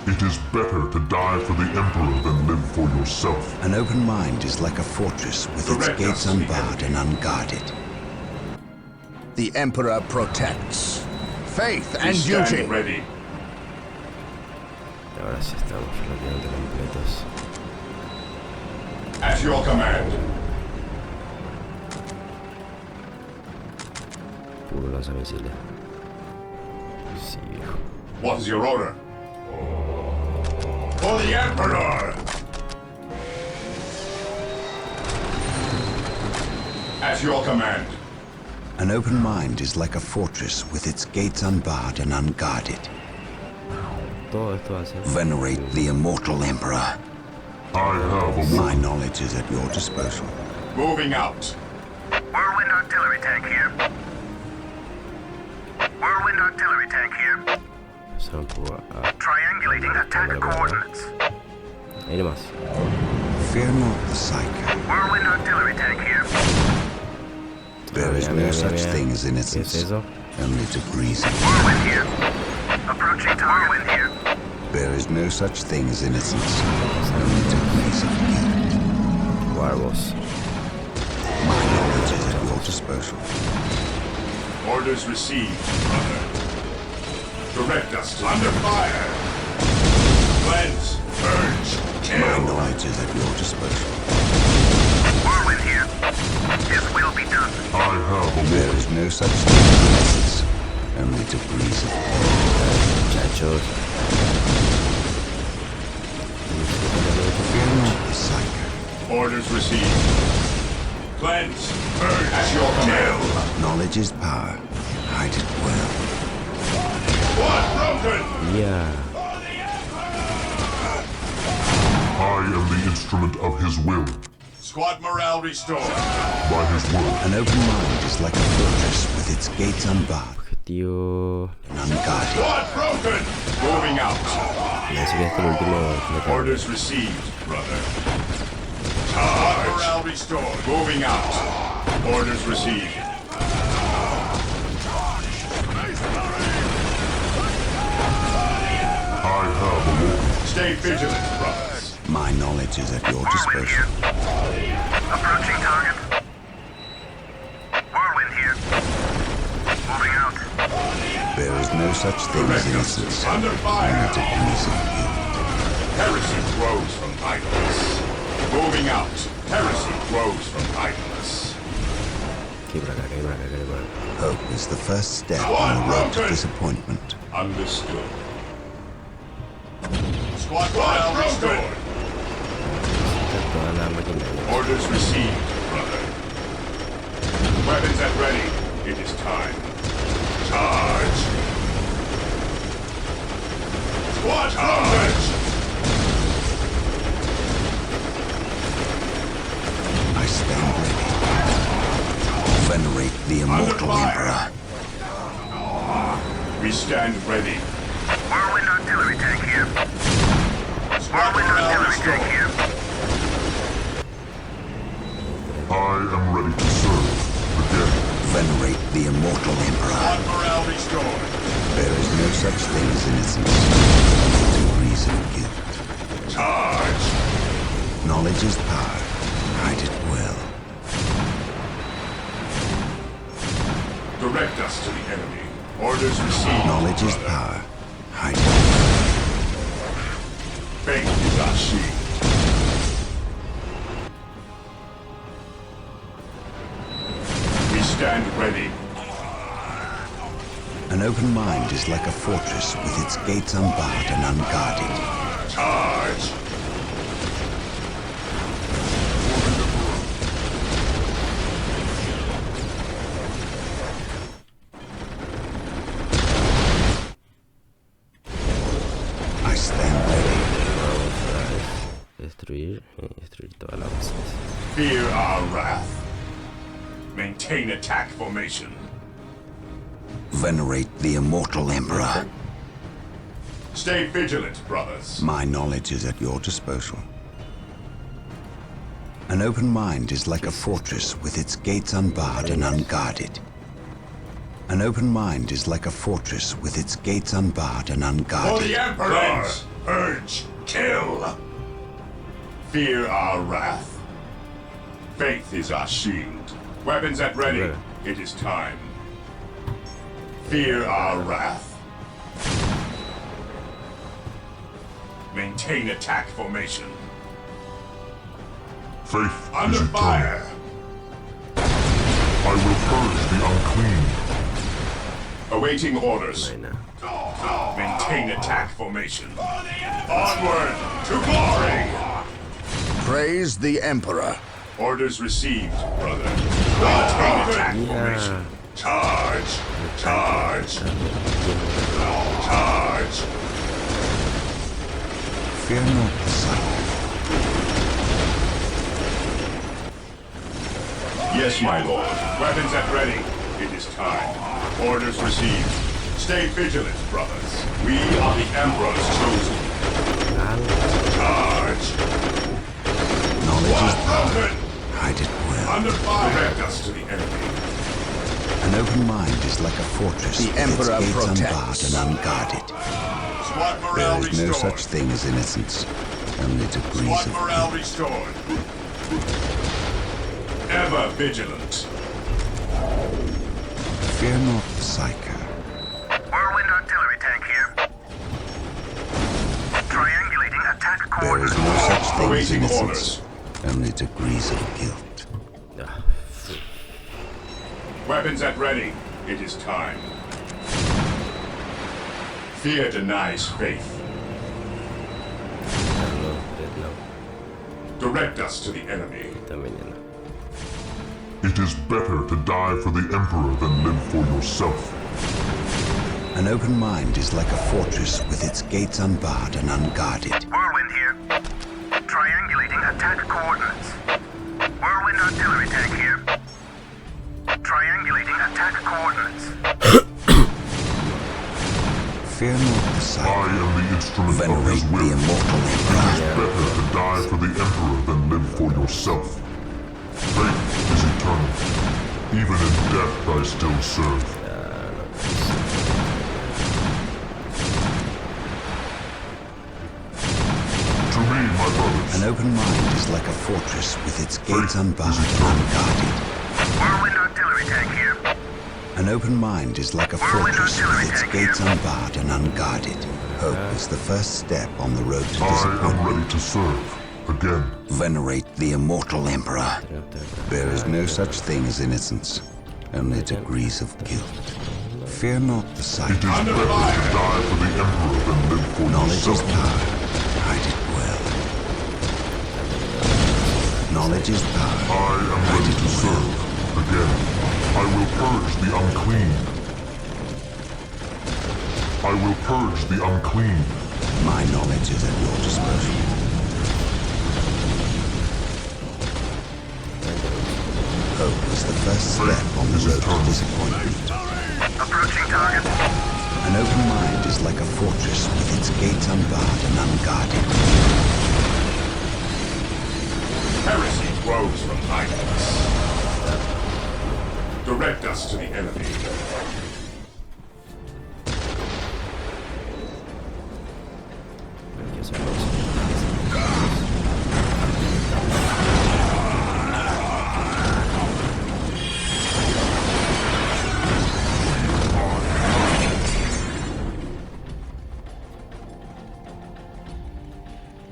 It is better to die for the Emperor than live for yourself. An open mind is like a fortress with its Direct gates us to the unbarred and unguarded. The Emperor protects. Faith We and stand duty. ready. Ahora sí estamos relativamente completos. At your command. Puro lanzamisiles. Sí, viejo. What's your order? For the Emperor! At your command. An open mind is like a fortress with its gates unbarred and unguarded. Todo esto va a ser... Venerate the immortal emperor. have a My knowledge is at your disposal. Moving out. Whirlwind artillery tank here. Whirlwind artillery tank here. Pasaron por Triangulating attack coordinates. ahí nomás. Fear not the psycho. Whirlwind artillery tank here. There is no such thing as ¿Qué es innocence, eso? only degrees of guilt. Whirlwind here. Approaching to Whirlwind here. There is no such thing as innocence, only degrees of guilt. Warboss. My knowledge is at your disposal. Orders received, brother. Direct us to under fire. Cleanse, purge, My kill. knowledge is at your disposal. Whirlwind here. His will be done. I have a There is no such thing as innocence, only degrees of guilt. Muchachos. Fear not the psycho. Orders received. Cleanse, purge at your command. Knowledge is power. Hide it well. One broken. Yeah. I am the instrument of his will. Squad morale restored. By his word, An open mind is like a fortress with its gates unbarred Objetivo. and unguarded. Squad broken. Moving out. Parece que este es el último. Orders received, brother. Squad morale restored. Moving out. Orders received. I have awoken. Stay vigilant, brothers. My knowledge is at your Whirlwind disposal. here. Approaching target. Whirlwind here. Moving out. There is no such thing as innocence, Under only fire. degrees of guilt. Heresy grows from idleness. Moving out. Heresy grows from idleness. Aquí por acá, aquí por acá, aquí por acá. Hope is the first step on the road to disappointment. Understood. Squad morale restored. Toda la maquinaria. Orders received, brother. Weapons at ready. It is time. Charge. Squad charge. I stand ready. Venerate the immortal fire. emperor. We stand ready. Whirlwind artillery tank here. Squad Whirlwind morale artillery tank restored. here. I am ready to serve the dead. Venerate the immortal emperor. Squad morale restored. There is no such thing as innocence, only degrees of guilt. Charge. Knowledge is power. Hide it well. Direct us to the enemy. Orders received. Knowledge is brother. power. Hide it well. Faith is our shield. We stand ready. An open mind is like a fortress with its gates unbarred and unguarded. Charge. I stand ready. Destruir toda la base. Fear our wrath. Maintain attack formation. Venerate the immortal emperor. Stay vigilant, brothers. My knowledge is at your disposal. An open mind is like a fortress with its gates unbarred and unguarded. An open mind is like a fortress with its gates unbarred and For unguarded. the Emperor! Cleanse, purge, kill! Fear our wrath. Faith is our shield. Weapons at ready. Yeah. It is time. Fear our wrath. Maintain attack formation. Faith Under is eternal. fire. I will purge the unclean. Awaiting orders. Buena. Maintain attack formation. Onward to glory! Praise the Emperor. Orders received, brother. Maintain attack formation. Yeah. Charge! Charge! Charge! Fear not the psycho. Yes, my lord. Weapons at ready. It is time. Orders received. Stay vigilant, brothers. We are the Emperor's chosen. Charge! Knowledge is power. Open! Hide it well. Under fire! Direct us to the enemy. An open mind is like a fortress. The with Emperor its gates protects. unbarred and unguarded. Squad There morale is no restored. such thing as innocence, only degrees Squad of morale guilt. restored. Ever vigilant. Fear not the psycho. Whirlwind artillery tank here. Triangulating attack There is coordinates. no such thing as Awaiting innocence, only degrees of guilt. Ah, Weapons at ready. It is time. Fear denies faith. no, no. Direct us to the enemy. También ya no. It is better to die for the Emperor than live for yourself. An open mind is like a fortress with its gates unbarred and unguarded. Whirlwind here. Triangulating attack coordinates. Whirlwind artillery tank here. Triangulating attack coordinates. Fear not the I psycho. am the instrument of Venerate his the will. immortal emperor. Better to die for the Emperor than live for yourself. Faith is eternal. Even in death I still serve. To me, my brothers, An open mind is like a fortress with its gates unbarred and unguarded. Whirlwind artillery tank here. An open mind is like a fortress with its gates unbarred and unguarded. Hope is the first step on the road to I am disappointment. ready to serve. Again, Venerate the immortal emperor. There is no such thing as innocence, only degrees of guilt. Fear not the it sight. is better to die for the Emperor than live for Knowledge is yourself. power. Hide it well. Knowledge is power. I am ready to serve. Again, I will purge the unclean. I will purge the unclean. My knowledge is at your disposal. Hope is the first step on the road to disappointment. Approaching target. An open mind is like a fortress with its gates unbarred and unguarded. Heresy grows from idleness. Direct us to the enemy. Aquí es otra.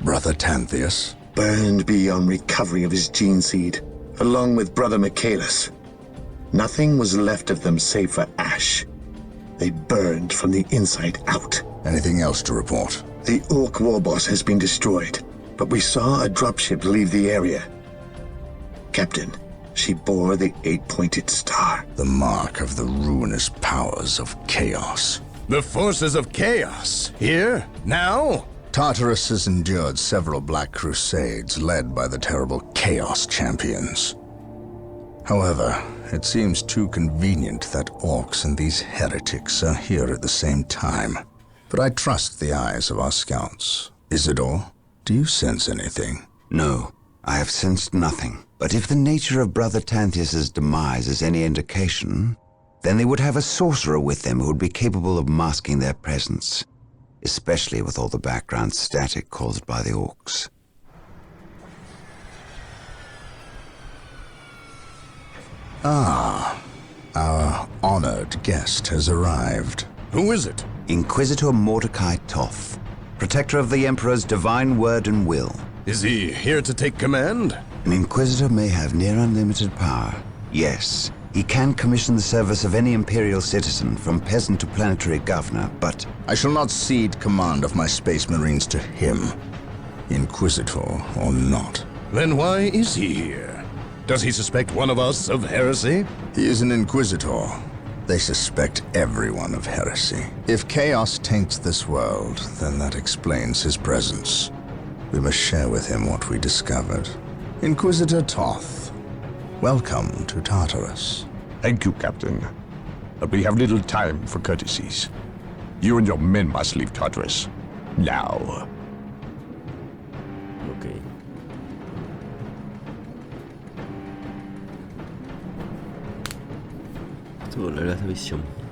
Brother Tantheus, Burned beyond recovery of his gene seed, along with Brother Michaelis. Nothing was left of them save for ash. They burned from the inside out. anything else to report? The Orc warboss has been destroyed, but we saw a dropship leave the area. Captain, she bore the 8-pointed star. The mark of the ruinous powers of chaos. The forces of chaos? Here? Now? Tartarus has endured several Black Crusades led by the terrible Chaos Champions. However, it seems too convenient that orcs and these heretics are here at the same time. But I trust the eyes of our scouts. Isidore, do you sense anything? No, I have sensed nothing. But if the nature of Brother Tantheus's demise is any indication, then they would have a sorcerer with them who would be capable of masking their presence, especially with all the background static caused by the orcs. Ah, our honored guest has arrived. Who is it? Inquisitor Mordecai Toth, protector of the Emperor's divine word and will. Is he here to take command? An Inquisitor may have near unlimited power. Yes, he can commission the service of any Imperial citizen, from peasant to planetary governor, but I shall not cede command of my Space Marines to him, Inquisitor or not. Then why is he here? Does he suspect one of us of heresy? He is an Inquisitor. They suspect everyone of heresy. If chaos taints this world, then that explains his presence. We must share with him what we discovered. Inquisitor Toth, Welcome to Tartarus. Thank you, Captain. But we have little time for courtesies. You and your men must leave Tartarus. Now. Ok. Estuvo larga esta misión.